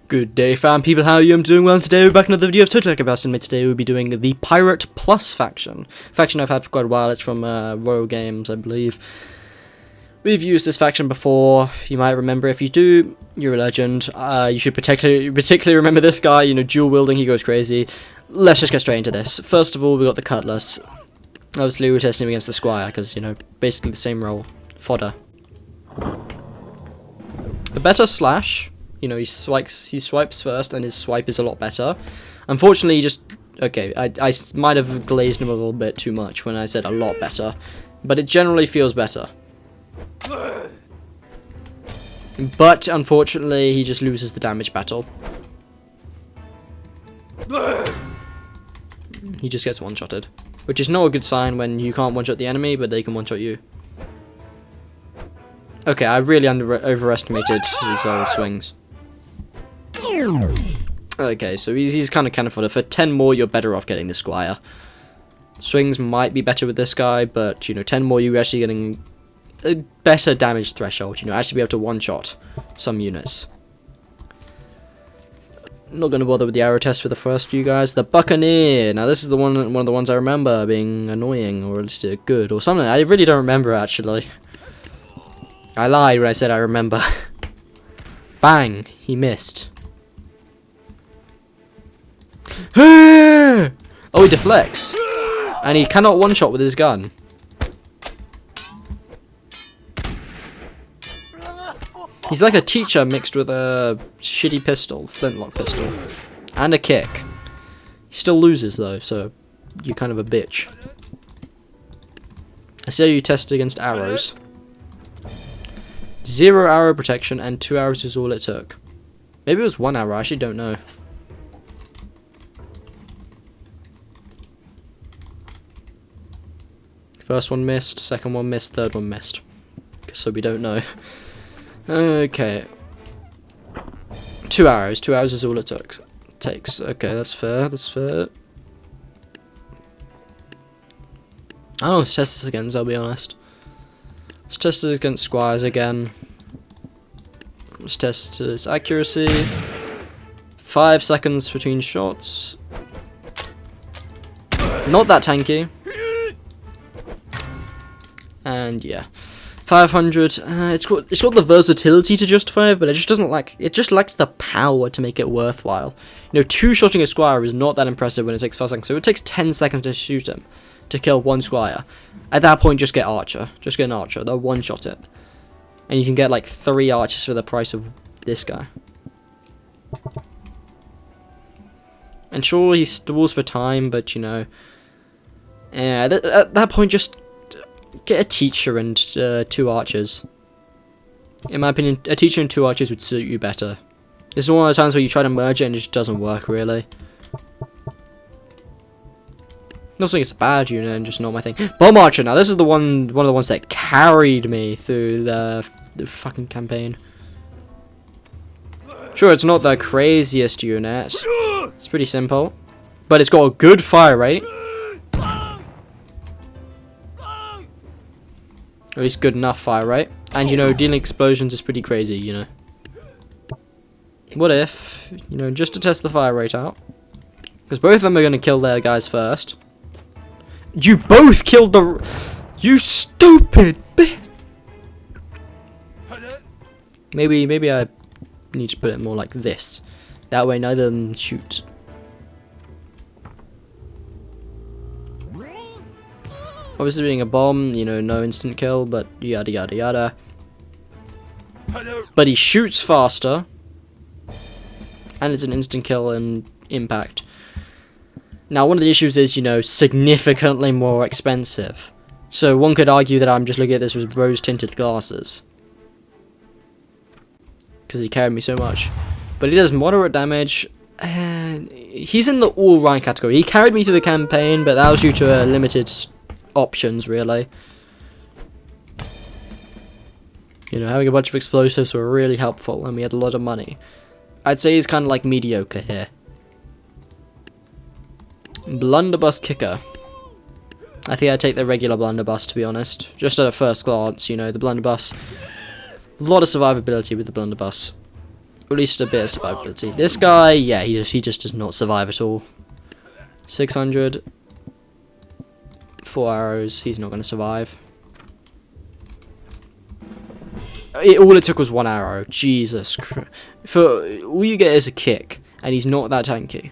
Good day, fam people, how are you? I'm doing well, and today we're back in another video of Totally Like and today we'll be doing the Pirate Plus faction. Faction I've had for quite a while. It's from Royal Games, I believe. We've used this faction before, you might remember. If you do, you're a legend. You should particularly remember this guy, you know, dual wielding, he goes crazy. Let's just get straight into this. First of all, we got the Cutlass. Obviously we're testing him against the Squire, because, you know, basically the same role. Fodder. A better slash. You know, he swipes first, and his swipe is a lot better. Unfortunately, he just... Okay, I might have glazed him a little bit too much when I said a lot better. But it generally feels better. But, unfortunately, he just loses the damage battle. He just gets one-shotted. Which is not a good sign when you can't one-shot the enemy, but they can one-shot you. Okay, I really overestimated his swings. Okay, so he's kind of fodder. For 10 more, you're better off getting the Squire. Swings might be better with this guy, but, you know, 10 more, you're actually getting a better damage threshold. You know, actually be able to one-shot some units. Not going to bother with the arrow test for the first few guys. The Buccaneer. Now, this is the one of the ones I remember being annoying, or at least good, or something. I really don't remember, actually. I lied when I said I remember. Bang! He missed. Oh, he deflects. And he cannot one-shot with his gun. He's like a teacher mixed with a shitty pistol, flintlock pistol. And a kick. He still loses though, so you're kind of a bitch. I see how you test against arrows. 0 arrow protection and 2 arrows is all it took. Maybe it was 1 arrow, I actually don't know. First one missed, second one missed, third one missed. So we don't know. Okay. 2 arrows. 2 arrows is all it takes. Okay, that's fair. That's fair. I don't know, let's test this again, I'll be honest. Let's test it against Squires again. Let's test its accuracy. 5 seconds between shots. Not that tanky. And yeah, 500. It's got the versatility to justify it, but it just doesn't like. It just lacks the power to make it worthwhile. You know, 2-shotting a Squire is not that impressive when it takes 5 seconds. So it takes 10 seconds to shoot him, to kill 1 Squire. At that point, just get Archer. Just get an Archer. They'll one-shot it, and you can get like 3 Archers for the price of this guy. And sure, he stalls for time, but you know, yeah. At that point, just get a teacher and 2 archers. In my opinion, a teacher and 2 archers would suit you better. This is one of the times where you try to merge it and it just doesn't work, really. Not saying it's a bad unit and just not my thing. Bomb Archer, now this is the one of the ones that carried me through the fucking campaign. Sure, it's not the craziest unit. It's pretty simple. But it's got a good fire rate. At least good enough fire rate. And, you know, dealing explosions is pretty crazy, you know. What if, you know, just to test the fire rate out. Because both of them are going to kill their guys first. You both killed the... You stupid bitch! Maybe I need to put it more like this. That way neither of them shoot. Obviously being a bomb, you know, no instant kill, but yada yada yada. But he shoots faster. And it's an instant kill and impact. Now, one of the issues is, you know, significantly more expensive. So one could argue that I'm just looking at this with rose-tinted glasses. Because he carried me so much. But he does moderate damage. And he's in the all-right category. He carried me through the campaign, but that was due to a limited options, really. You know, having a bunch of explosives were really helpful, and we had a lot of money. I'd say he's kind of like mediocre here. Blunderbuss Kicker. I think I'd take the regular blunderbuss, to be honest. Just at a first glance, you know, the blunderbuss. A lot of survivability with the blunderbuss. at least a bit of survivability. This guy, yeah, he just does not survive at all. 600. 4 arrows. He's not going to survive. All it took was 1 arrow. Jesus Christ. For all you get is a kick, and he's not that tanky.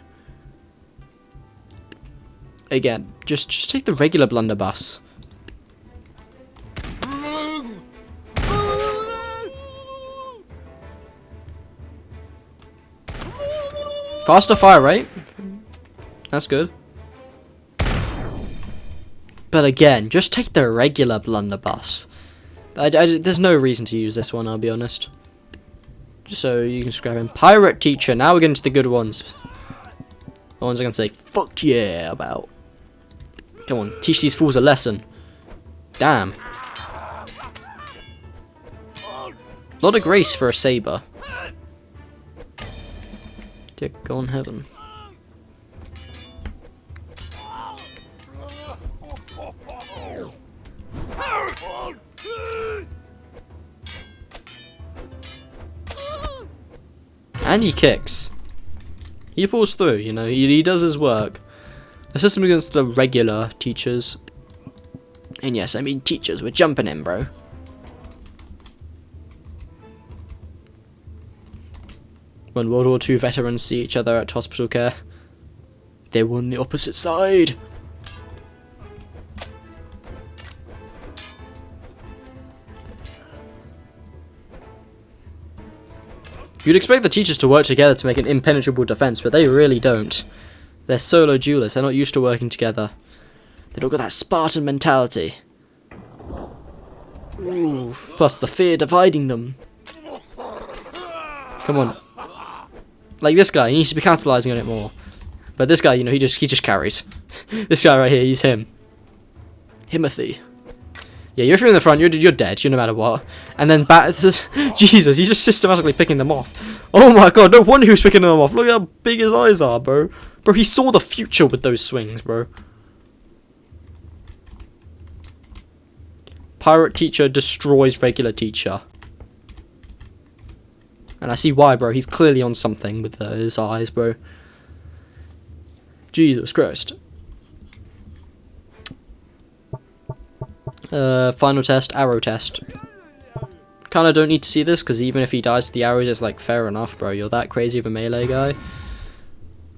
Again, just take the regular blunderbuss. Faster fire rate. That's good. But again, just take the regular blunderbuss. There's no reason to use this one, I'll be honest. Just so you can scrap him. Pirate teacher. Now we're getting to the good ones. The ones I can say, fuck yeah, about. Come on, teach these fools a lesson. Damn. A lot of grace for a saber. Dear God in heaven. And he kicks. He pulls through, you know, he does his work. The system against the regular teachers. And yes, I mean teachers, we're jumping in, bro. When World War II veterans see each other at hospital care, they were on the opposite side. You'd expect the teachers to work together to make an impenetrable defense, but they really don't. They're solo duelists, they're not used to working together. They don't got that Spartan mentality. Ooh, plus the fear dividing them. Come on. Like this guy, he needs to be capitalizing on it more. But this guy, you know, he just carries. This guy right here, he's him. Himothy. Yeah, if you're in the front, you're dead, no matter what. And then Jesus, he's just systematically picking them off. Oh my god, no wonder he was picking them off. Look how big his eyes are, bro. Bro, he saw the future with those swings, bro. Pirate teacher destroys regular teacher. And I see why, bro. He's clearly on something with his eyes, bro. Jesus Christ. Final test, arrow test. Kinda don't need to see this, because even if he dies to the arrows, it's like, fair enough, bro. You're that crazy of a melee guy.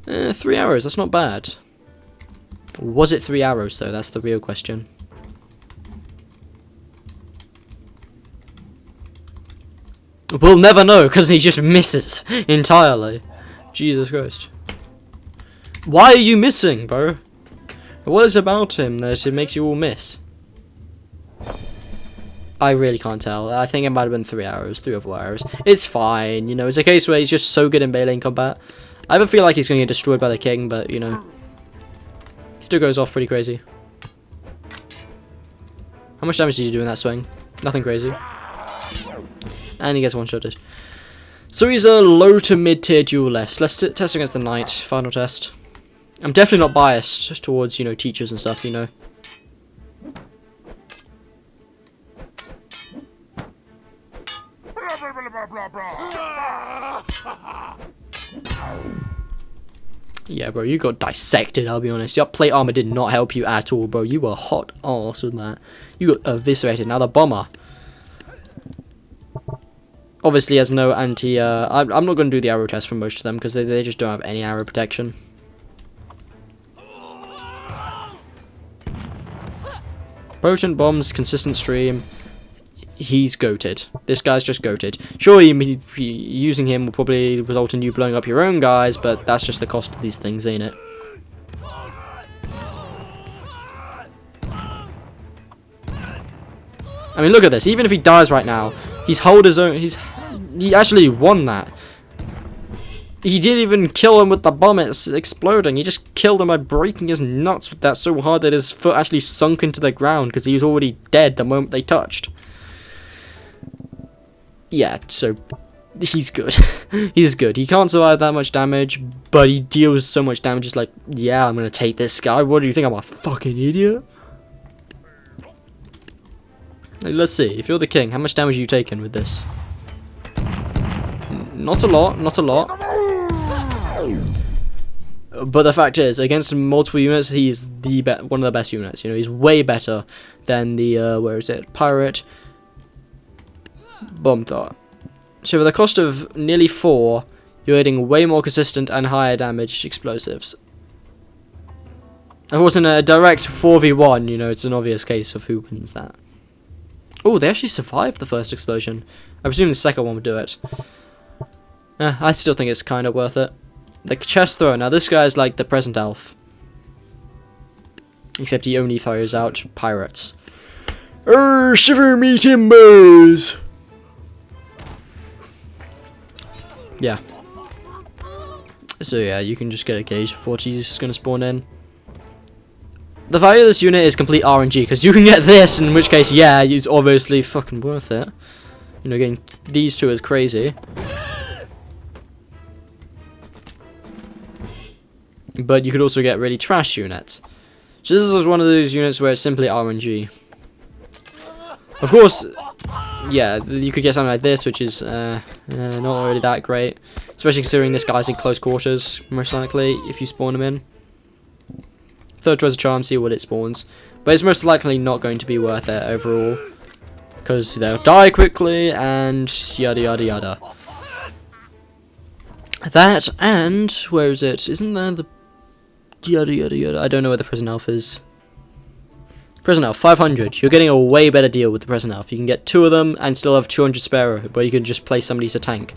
3 arrows, that's not bad. Was it 3 arrows, though? That's the real question. We'll never know, because he just misses entirely. Jesus Christ. Why are you missing, bro? What is it about him that it makes you all miss? I really can't tell. I think it might have been 3 arrows, 3 or 4 arrows. It's fine, you know, it's a case where he's just so good in melee combat. I have a feel like he's going to get destroyed by the king, but, you know, he still goes off pretty crazy. How much damage did you do in that swing? Nothing crazy. And he gets one-shotted. So he's a low to mid-tier duelist. Let's test against the knight. Final test. I'm definitely not biased towards, you know, teachers and stuff, you know. Yeah, bro, you got dissected, I'll be honest. Your plate armor did not help you at all, bro. You were hot arse with that. You got eviscerated. Now the bomber. Obviously has no anti... I'm not going to do the arrow test for most of them, because they just don't have any arrow protection. Potent bombs, consistent stream. He's goated. This guy's just goated. Sure, using him will probably result in you blowing up your own guys, but that's just the cost of these things, ain't it? I mean, look at this. Even if he dies right now, he's held his own. He actually won that. He didn't even kill him with the bomb exploding. He just killed him by breaking his nuts with that so hard that his foot actually sunk into the ground because he was already dead the moment they touched. Yeah, so he's good. He's good. He can't survive that much damage, but he deals so much damage. It's like, yeah, I'm gonna take this guy. What do you think? I'm a fucking idiot? Like, let's see. If you're the king, how much damage are you taking with this? Not a lot, not a lot. But the fact is, against multiple units, he's one of the best units. You know, he's way better than the, where is it, Pirate Bomb Thought. So with a cost of nearly 4, you're getting way more consistent and higher damage explosives. Of course, in a direct 4v1, you know, it's an obvious case of who wins that. Oh, they actually survived the first explosion. I presume the second one would do it. I still think it's kind of worth it. The chest thrower. Now, this guy's like the present elf. Except he only throws out pirates. Shiver me timbers! Yeah. So yeah, you can just get a gauge before he's going to spawn in. The value of this unit is complete RNG, because you can get this, in which case, yeah, it's obviously fucking worth it. You know, getting these two is crazy. But you could also get really trash units. So this is one of those units where it's simply RNG. Of course, yeah, you could get something like this, which is not really that great. Especially considering this guy's in close quarters, most likely, if you spawn him in. Third tries a charm, see what it spawns. But it's most likely not going to be worth it overall. Because they'll die quickly, and yada yada yada. That, and, where is it? Isn't there the... yada yada yada. I don't know where the prison elf is. Prison elf, 500. You're getting a way better deal with the prison elf. You can get 2 of them and still have 200 spare, where you can just place somebody as a tank.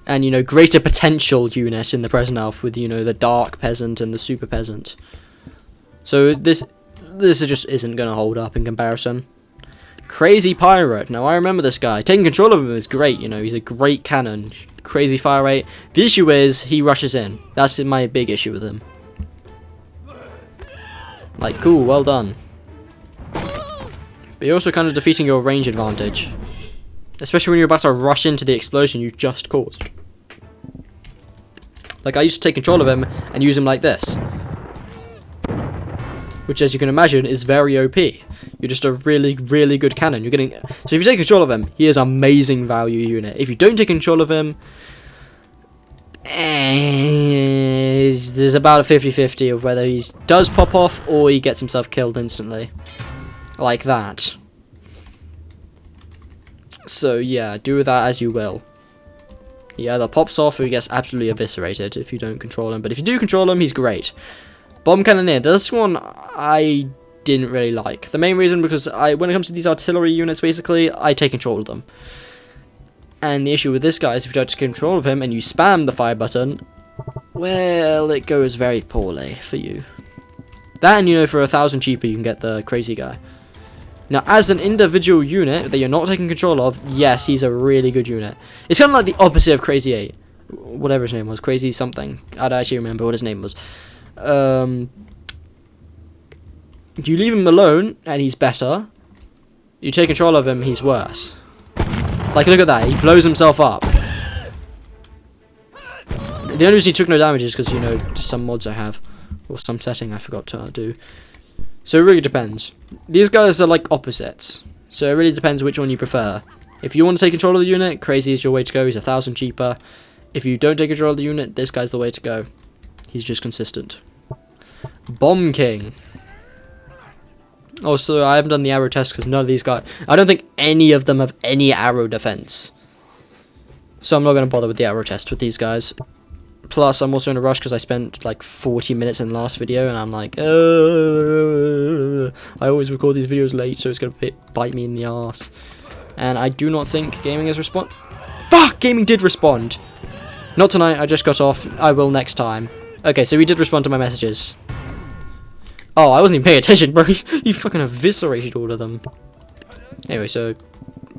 And, you know, greater potential unit in the prison elf with, you know, the dark peasant and the super peasant. So this just isn't going to hold up in comparison. Crazy pirate. Now, I remember this guy. Taking control of him is great, you know. He's a great cannon. Crazy fire rate. The issue is, he rushes in. That's my big issue with him. Like, cool, well done. But you're also kind of defeating your range advantage. Especially when you're about to rush into the explosion you just caused. Like, I used to take control of him and use him like this. Which, as you can imagine, is very OP. You're just a really, really good cannon. You're getting... So if you take control of him, he is amazing value unit. If you don't take control of him... there's about a 50-50 of whether he does pop off or he gets himself killed instantly. Like that. So yeah, do with that as you will. He either pops off or he gets absolutely eviscerated if you don't control him. But if you do control him, he's great. Bomb Cannoneer. This one I didn't really like. The main reason because when it comes to these artillery units, basically, I take control of them. And the issue with this guy is if you try to take control of him and you spam the fire button, well, it goes very poorly for you. That and, you know, for 1,000 cheaper you can get the crazy guy. Now, as an individual unit that you're not taking control of, yes, he's a really good unit. It's kind of like the opposite of Crazy 8. Whatever his name was. Crazy something. I don't actually remember what his name was. You leave him alone, and he's better. You take control of him, he's worse. Like, look at that. He blows himself up. The only reason he took no damage is because, you know, just some mods I have. Or some setting I forgot to do. So it really depends. These guys are like opposites. So it really depends which one you prefer. If you want to take control of the unit, Crazy is your way to go. He's 1,000 cheaper. If you don't take control of the unit, this guy's the way to go. He's just consistent. Bomb King. Also, I haven't done the arrow test because none of these guys... I don't think any of them have any arrow defense. So I'm not going to bother with the arrow test with these guys. Plus, I'm also in a rush because I spent like 40 minutes in the last video and I'm like, I always record these videos late, so it's going to bite me in the arse. And I do not think gaming has responded. Fuck! Gaming did respond! Not tonight, I just got off. I will next time. Okay, so he did respond to my messages. Oh, I wasn't even paying attention, bro. He fucking eviscerated all of them. Anyway, so,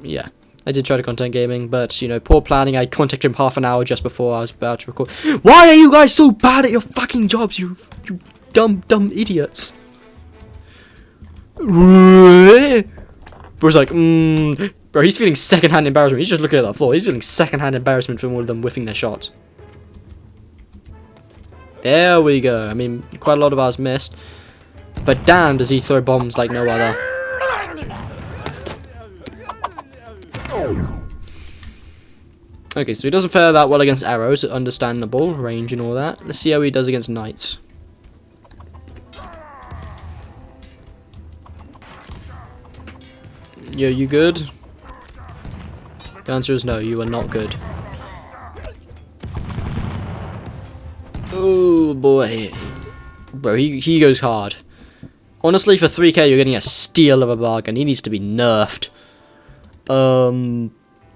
yeah. I did try to content gaming, but, you know, poor planning. I contacted him half an hour just before I was about to record. Why are you guys so bad at your fucking jobs, you dumb idiots? Bro's like, Bro, he's feeling secondhand embarrassment. He's just looking at that floor. He's feeling secondhand embarrassment from all of them whiffing their shots. There we go. I mean, quite a lot of ours missed. But damn, does he throw bombs like no other. Okay, so he doesn't fare that well against arrows, understandable, range and all that. Let's see how he does against knights. Yo, you good? The answer is no, you are not good. Oh boy. Bro, he goes hard. Honestly, for 3k you're getting a steal of a bargain. He needs to be nerfed.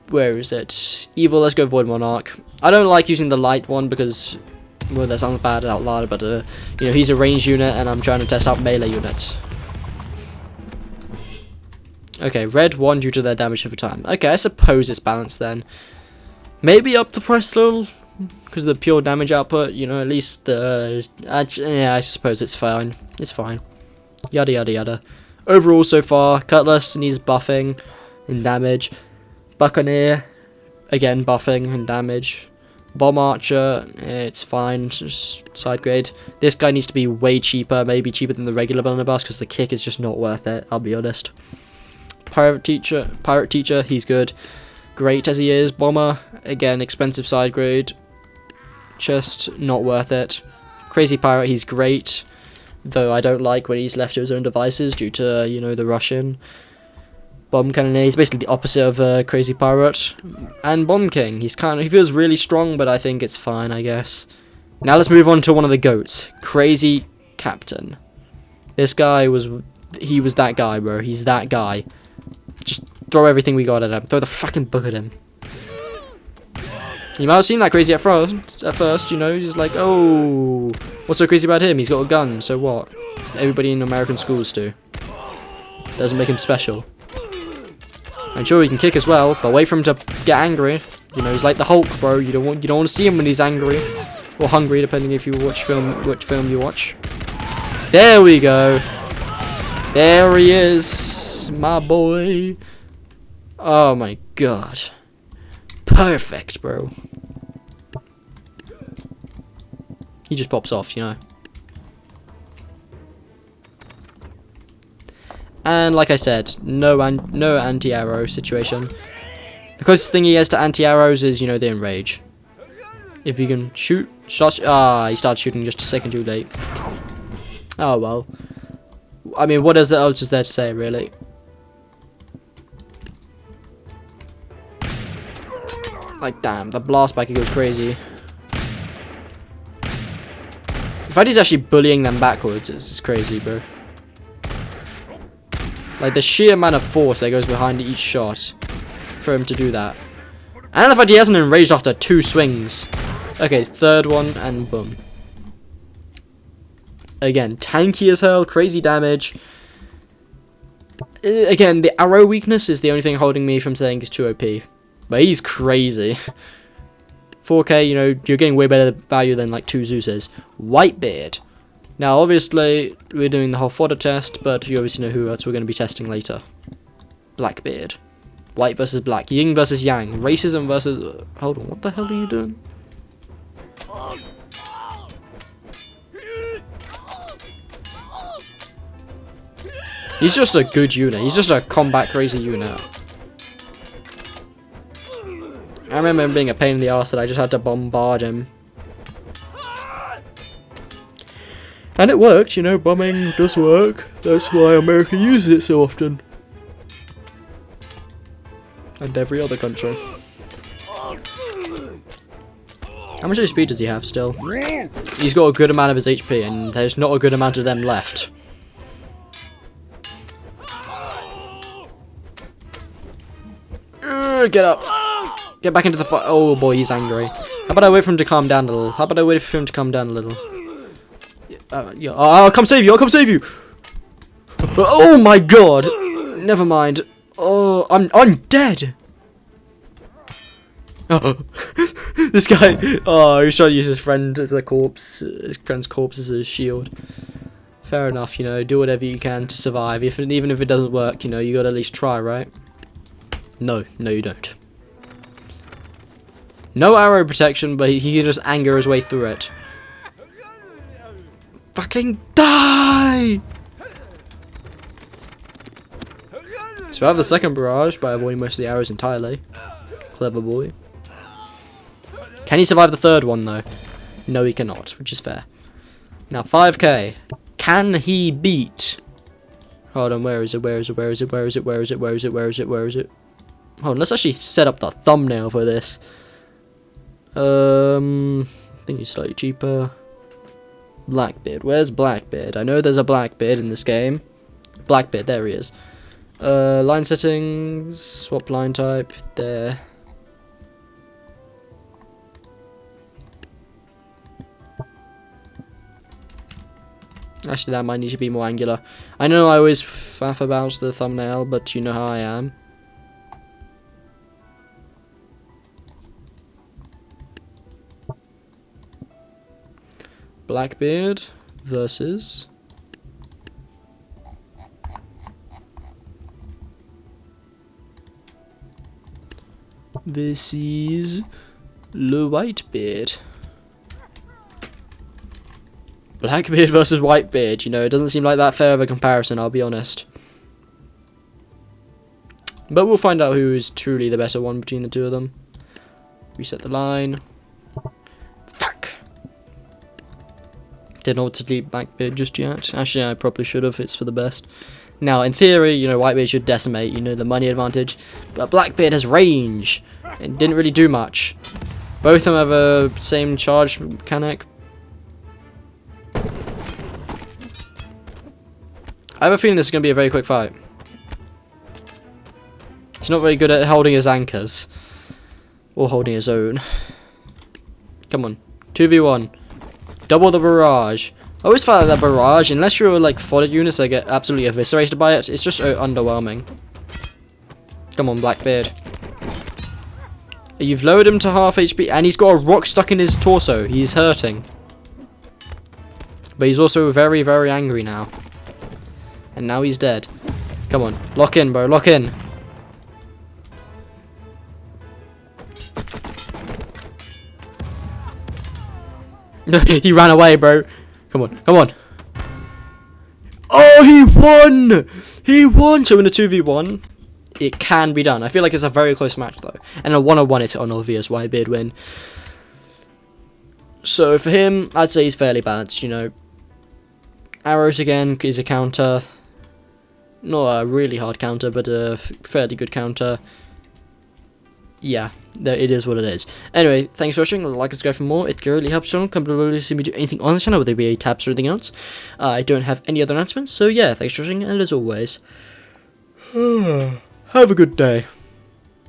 Where is it? Evil, let's go Void Monarch. I don't like using the light one because, well, that sounds bad out loud, but you know, he's a ranged unit and I'm trying to test out melee units. Okay, red 1 due to their damage over time. Okay, I suppose it's balanced then. Maybe up the price a little because of the pure damage output, you know, at least yeah, I suppose it's fine. It's fine. Yada yada yada. Overall so far, Cutlass needs buffing in damage. Buccaneer, again buffing and damage. Bomb Archer, it's fine, just side grade. This guy needs to be way cheaper, maybe cheaper than the regular blunderbuss because the kick is just not worth it, I'll be honest. Pirate Teacher, he's good. Great as he is. Bomber, again, expensive side grade. Just not worth it. Crazy Pirate, he's great. Though I don't like when he's left to his own devices due to, you know, the Russian. Bomb Cannoneer, he's basically the opposite of Crazy Pirate. And Bomb King, he feels really strong, but I think it's fine, I guess. Now let's move on to one of the GOATs. Crazy Captain. This guy was that guy, bro. He's that guy. Just throw everything we got at him. Throw the fucking book at him. You might have seen that crazy at first, you know, he's like, oh, what's so crazy about him? He's got a gun, so what? Everybody in American schools do. Doesn't make him special. I'm sure he can kick as well, but wait for him to get angry. You know, he's like the Hulk, bro. You don't want to see him when he's angry or hungry, depending if you watch which film you watch. There we go. There he is, my boy. Oh my god. Perfect, bro. He just pops off, you know. And like I said, no anti-arrow situation. The closest thing he has to anti-arrows is, you know, the enrage. If you can shoot shots. He started shooting just a second too late. Oh well. I mean, what else is there to say, really? Like, damn, the blast back, he goes crazy. The fact he's actually bullying them backwards is crazy, bro. Like, the sheer amount of force that goes behind each shot for him to do that. And the fact he hasn't enraged after 2 swings. Okay, third one, and boom. Again, tanky as hell, crazy damage. Again, the arrow weakness is the only thing holding me from saying he's too OP. But he's crazy. 4k, you know, you're getting way better value than like 2 Zeuses. Whitebeard. Now, obviously, we're doing the whole fodder test, but you obviously know who else we're going to be testing later. Blackbeard. White versus black. Yin versus yang. Racism versus... hold on, what the hell are you doing? He's just a good unit. He's just a combat crazy unit. I remember him being a pain in the arse that I just had to bombard him. And it worked, you know, bombing does work. That's why America uses it so often. And every other country. How much HP does he have still? He's got a good amount of his HP and there's not a good amount of them left. Get up. Get back into the fight. Oh boy, he's angry. How about I wait for him to calm down a little? How about I wait for him to calm down a little? Yeah. I'll come save you. I'll come save you. Oh my god. Never mind. Oh, I'm dead. Oh. This guy. Oh, he's trying to use his friend as a corpse. His friend's corpse as a shield. Fair enough. You know, do whatever you can to survive. Even if it doesn't work, you know, you gotta at least try, right? No, you don't. No arrow protection, but he can just anger his way through it. Fucking die! Survive the second barrage by avoiding most of the arrows entirely. Clever boy. Can he survive the third one though? No, he cannot, which is fair. Now 5k. Can he beat? Hold on, where is it? Where is it? Where is it? Where is it? Where is it? Where is it? Where is it? Where is it? Hold on, let's actually set up the thumbnail for this. I think it's slightly cheaper. Blackbeard. Where's Blackbeard? I know there's a Blackbeard in this game. Blackbeard, there he is. Line settings, swap line type, there. Actually, that might need to be more angular. I know I always faff about the thumbnail, but you know how I am. Blackbeard versus this is the Whitebeard. Blackbeard versus Whitebeard, you know, it doesn't seem like that fair of a comparison, I'll be honest. But we'll find out who is truly the better one between the two of them. Reset the line. Fuck! Didn't know what to delete Blackbeard just yet. Actually, I probably should have, it's for the best. Now, in theory, you know, Whitebeard should decimate, you know, the money advantage. But Blackbeard has range. It didn't really do much. Both of them have a same charge mechanic. I have a feeling this is going to be a very quick fight. He's not very good at holding his anchors. Or holding his own. Come on. 2v1. Double the barrage. I always find that barrage, unless you're like fodder units that get absolutely eviscerated by it, it's just underwhelming. Come on, Blackbeard. You've lowered him to half HP, and he's got a rock stuck in his torso. He's hurting. But he's also very, very angry now. And now he's dead. Come on. Lock in, bro. Lock in. He ran away, bro. Come on. Come on. Oh, he won! He won! So in a 2v1, it can be done. I feel like it's a very close match, though. And a 1-on-1, it's an obvious Whitebeard win. So for him, I'd say he's fairly balanced, you know. Arrows again is a counter. Not a really hard counter, but a fairly good counter. Yeah, it is what it is. Anyway, thanks for watching. Like and subscribe for more. It really helps the channel. Come below to see me do anything on the channel, whether it be tabs or anything else. I don't have any other announcements, so yeah, thanks for watching, and as always, have a good day.